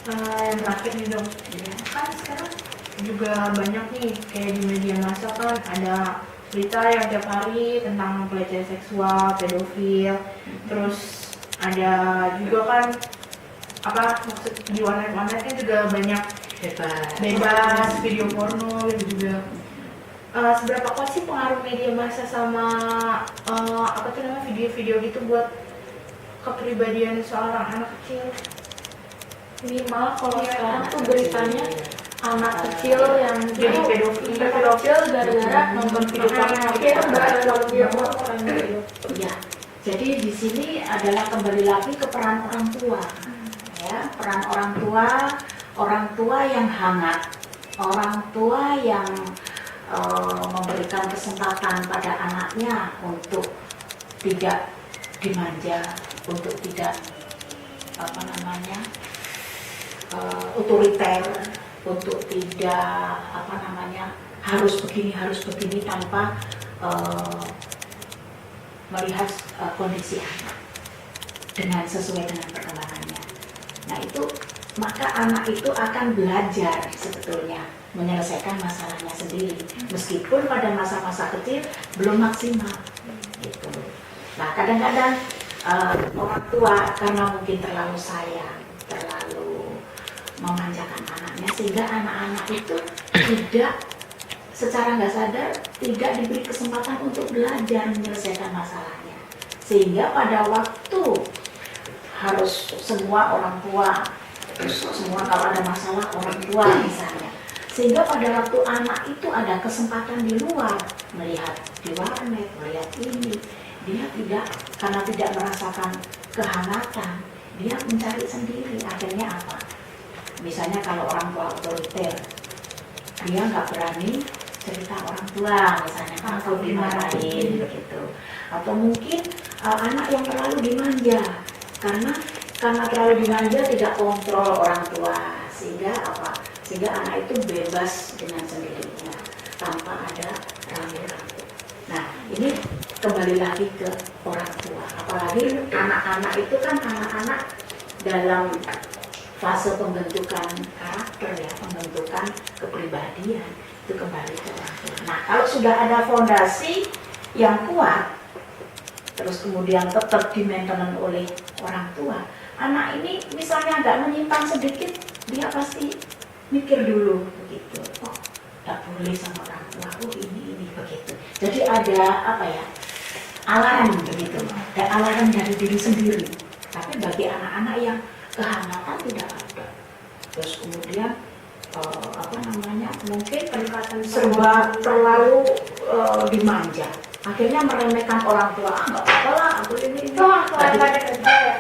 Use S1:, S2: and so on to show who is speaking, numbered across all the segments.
S1: Yang terakhir nih dong, kan sekarang juga banyak nih kayak di media massa kan ada berita yang tiap hari tentang pelecehan seksual, pedofil, terus ada juga kan maksud di online kan juga banyak bebas video porno gitu juga. Seberapa kuat sih pengaruh media massa sama video-video gitu buat kepribadian seorang anak kecil?
S2: Minimal kalau sekarang tuh beritanya anak kecil yang
S1: jadi pedofil
S2: gara-gara nonton video porno.
S3: Ya, jadi di sini adalah kembali lagi ke peran orang tua, ya, peran orang tua yang hangat, orang tua yang memberikan kesempatan pada anaknya untuk tidak dimanja, untuk tidak otoriter, untuk tidak harus begini tanpa melihat kondisi anak dengan sesuai dengan perkembangannya. Nah itu, maka anak itu akan belajar sebetulnya menyelesaikan masalahnya sendiri, meskipun pada masa-masa kecil belum maksimal. Gitu. Nah kadang-kadang orang tua karena mungkin terlalu sayang, terlalu memanjakan anaknya, sehingga anak-anak itu tidak secara nggak sadar tidak diberi kesempatan untuk belajar menyelesaikan masalahnya, sehingga pada waktu harus semua orang tua, semua kalau ada masalah orang tua misalnya, sehingga pada waktu anak itu ada kesempatan di luar melihat di warnet, melihat ini, dia karena tidak merasakan kehangatan, dia mencari sendiri. Akhirnya apa? Misalnya kalau orang tua otoriter, dia nggak berani cerita orang tua, misalnya atau dimarahin begitu. Atau mungkin anak yang terlalu dimanja, karena terlalu dimanja tidak kontrol orang tua, sehingga anak itu bebas dengan sendirinya tanpa ada ragu-ragu. Nah ini kembali lagi ke orang tua, apalagi anak-anak itu kan anak-anak dalam fase pembentukan karakter, ya, pembentukan kepribadian, itu kembali ke orang tua. Nah kalau sudah ada fondasi yang kuat, terus kemudian tetap di-maintenance oleh orang tua, anak ini misalnya nggak menyimpang sedikit, dia pasti mikir dulu begitu. Oh, nggak boleh sama orang tua. Oh ini begitu. Jadi ada alarm begitu. Ada alarm dari diri sendiri. Tapi bagi anak-anak yang kehangatan tidak ada. Terus kemudian mungkin pendekatan serba terlalu dimanja. Akhirnya meremehkan orang tua. Nggak apa-apa lah, aku ini.
S2: Itu orang tua yang pada kerja ya?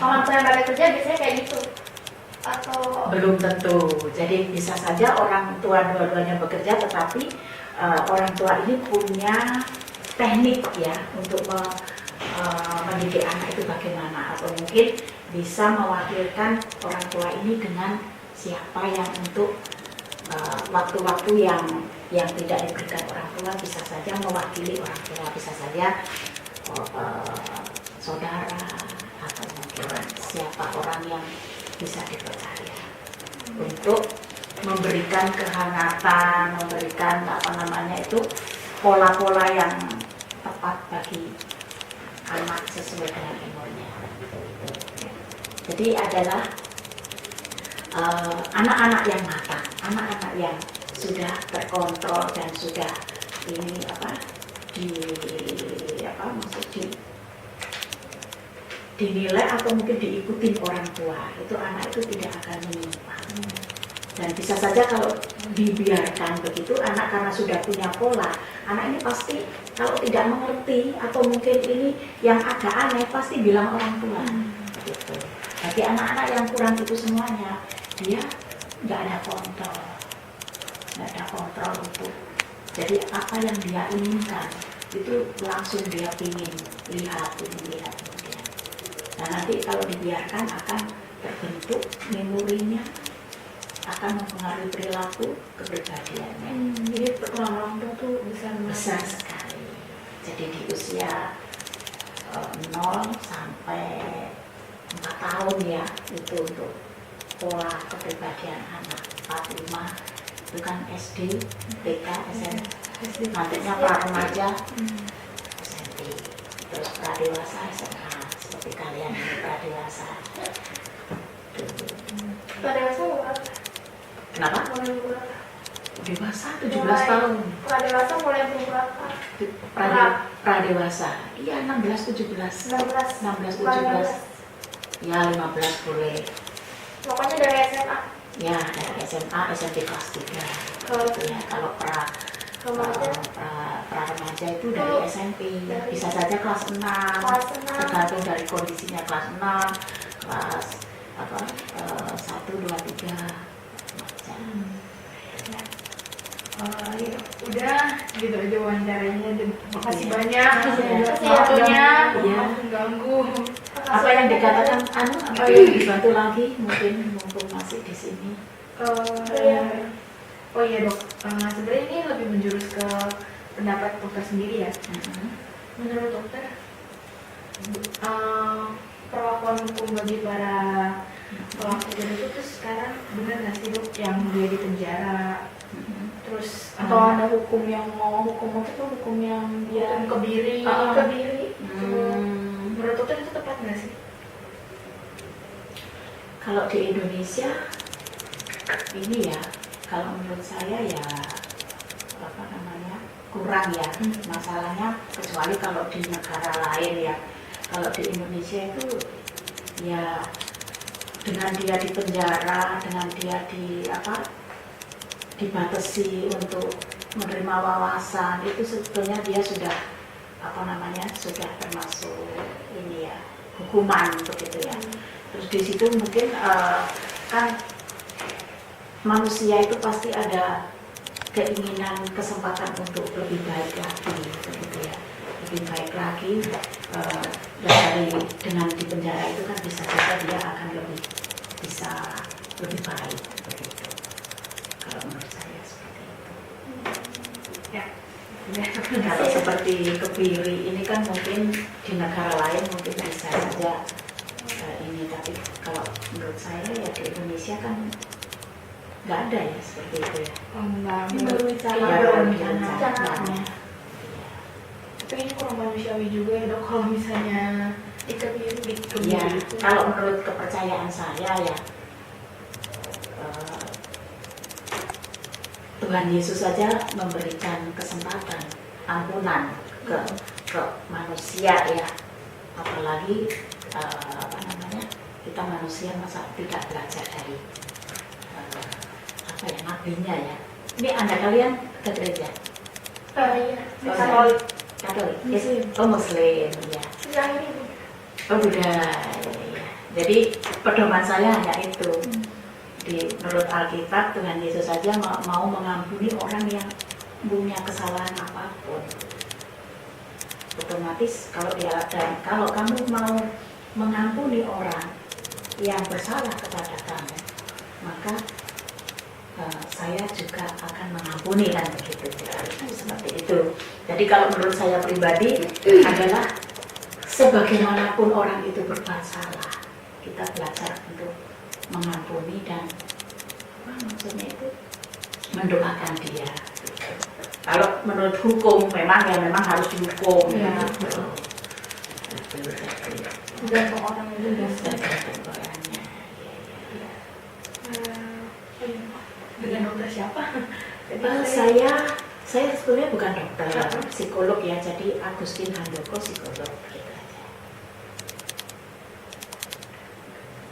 S2: Orang tua yang pada kerja biasanya kayak gitu? Atau
S3: belum tentu. Jadi bisa saja orang tua dua-duanya bekerja, tetapi orang tua ini punya teknik ya untuk mendidik anak itu bagaimana, atau mungkin bisa mewakilkan orang tua ini dengan siapa yang untuk waktu-waktu yang tidak diberikan orang tua, bisa saja mewakili orang tua, bisa saja saudara, atau mungkin siapa orang yang bisa dipercaya untuk memberikan kehangatan, memberikan pola-pola yang tepat bagi anak sesuai dengan umurnya. Jadi adalah anak-anak yang matang, anak-anak yang sudah terkontrol dan sudah dinilai atau mungkin diikutin orang tua, itu anak itu tidak akan menyimpang. Dan bisa saja kalau dibiarkan begitu, anak karena sudah punya pola, anak ini pasti kalau tidak mengerti atau mungkin ini yang agak aneh pasti bilang orang tua. Gitu. Bagi anak-anak yang kurang itu semuanya, dia nggak ada kontrol untuk. Jadi apa yang dia inginkan itu langsung dia ingin lihat. Nah nanti kalau dibiarkan akan terbentuk memorinya, akan mempengaruhi perilaku kepribadiannya.
S2: jadi peran orang tua tuh
S3: Besar sekali. Jadi di usia 0 sampai 4 tahun ya, itu untuk pola kepribadian anak. 45 itu kan SD, TK, SMP, nantinya pra remaja, SMP, terus pra dewasa SMA, seperti kalian ini pra dewasa.
S2: Pada dewasa berapa?
S3: Kenapa?
S2: Mulai berapa?
S3: Dewasa 17 tahun.
S2: Pada dewasa mulai berapa?
S3: Pra dewasa, iya 16, 17, 16, 17, ya 15 boleh.
S2: Pokoknya dari SMA.
S3: Ya, dari SMA, SMP kelas 3. Ya, kalau pra remaja itu dari SMP, bisa saja kelas 6, tergantung dari kondisinya, kelas 6, kelas 1, 2, 3 macam.
S1: Ya, udah gitu aja wawancaranya. Makasih
S3: Iya.
S1: banyak
S2: Makasih
S1: waktunya,
S3: Iya.
S1: mengganggu.
S3: Apa yang dikatakan apa yang dibantu lagi mungkin mumpung masih di sini.
S1: Oh iya dok, sebenarnya ini lebih menjurus ke pendapat dokter sendiri ya. Menurut dokter, perlakuan hukum bagi para pelaku itu tuh sekarang benar nggak sih dok, yang dia di penjara, terus
S2: Atau ada hukum yang mau hukum itu hukum yang dia
S1: hukum kebiri,
S2: kebiri.
S1: menurut dokter itu tepat nggak sih?
S3: Kalau di Indonesia ini ya, kalau menurut saya ya apa namanya kurang ya masalahnya, kecuali kalau di negara lain ya. Kalau di Indonesia itu ya dengan dia di penjara, dengan dia dibatasi untuk menerima wawasan, itu sebetulnya dia sudah sudah termasuk ini ya, hukuman begitu ya. Terus di situ mungkin kan manusia itu pasti ada keinginan, kesempatan untuk lebih baik lagi begitu ya, lebih baik lagi, dari dengan di penjara itu kan bisa saja dia akan bisa lebih baik begitu. Kalau menurut saya seperti itu.
S1: Ya.
S3: Kalau seperti kebiri ini kan mungkin di negara lain mungkin bisa saja ini, tapi kalau menurut saya ya di Indonesia kan nggak ada ya seperti itu ya.
S1: Enggak,
S2: Baru bicara.
S3: Ya,
S1: baru
S3: baru
S1: bicara.
S3: bicara.
S1: Tapi ini kurang manusiawi juga ya dok, kalau misalnya dikebiri
S3: Ya,
S1: itu.
S3: kalau menurut kepercayaan saya ya, Tuhan Yesus saja memberikan kesempatan ampunan ke manusia ya, apalagi kita manusia masa tidak belajar dari nabinya ya. Ini Anda kalian ke gereja?
S2: Iya.
S3: Katolik. Katolik. Oh Muslim ya.
S2: Yang ini.
S3: Oh Buddha. Ya. Jadi pedoman saya hanya itu. Menurut Alkitab, Tuhan Yesus saja mau mengampuni orang yang punya kesalahan apapun. Otomatis kalau kamu mau mengampuni orang yang bersalah kepada kamu, maka saya juga akan mengampuni, kan begitu. Seperti itu. Jadi kalau menurut saya pribadi adalah sebagaimanapun orang itu berbuat salah, kita belajar untuk mengampuni dan maksudnya itu mendoakan dia. Kalau menurut hukum memang harus dihukum.
S1: Ya.
S2: Tergantung orang juga.
S3: Tergantung orangnya.
S1: Dengan dokter siapa?
S3: Saya sebenarnya bukan dokter, psikolog ya. Jadi Agustin Handoko psikolog gitu aja.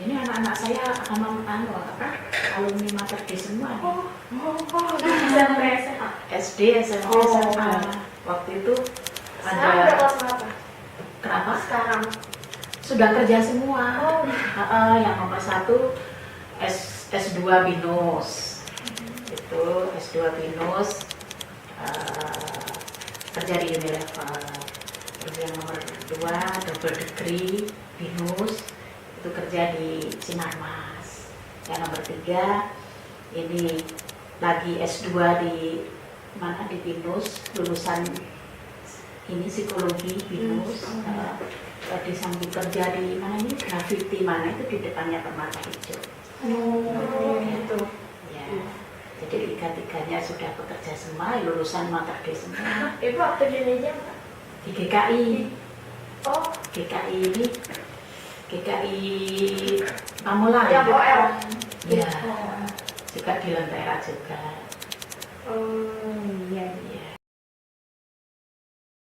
S3: Ini anak-anak saya alumni Mater Dei semua.
S2: SMP SMA.
S3: SD, SMP, SMA. Waktu itu
S2: Sekarang udah
S3: ada.
S2: kelas berapa?
S3: Kenapa?
S2: Sekarang.
S3: Sudah kerja semua.
S2: Oh.
S3: Yang nomor 1 S2 BINUS. Itu S2 BINUS, kerja di Unilever. Terus yang nomor 2 double degree BINUS, itu kerja di Sinarmas. Yang nomor 3 ini lagi S2 di mana, di BINUS, lulusan ini psikologi BINUS. Di samping kerja di mana ini, Graffiti mana itu di depannya Permata Hijau.
S1: Oh, gitu.
S3: Ya, jadi tiga-tiganya sudah bekerja semua, lulusan Mater semua
S2: Ibu waktu di meja Mbak?
S3: di GKI.
S2: Oh,
S3: GKI ini GKI Pamulang.
S2: yang OL.
S3: Ya,
S2: Oh.
S3: juga di Lentera juga.
S1: Oh, iya, iya.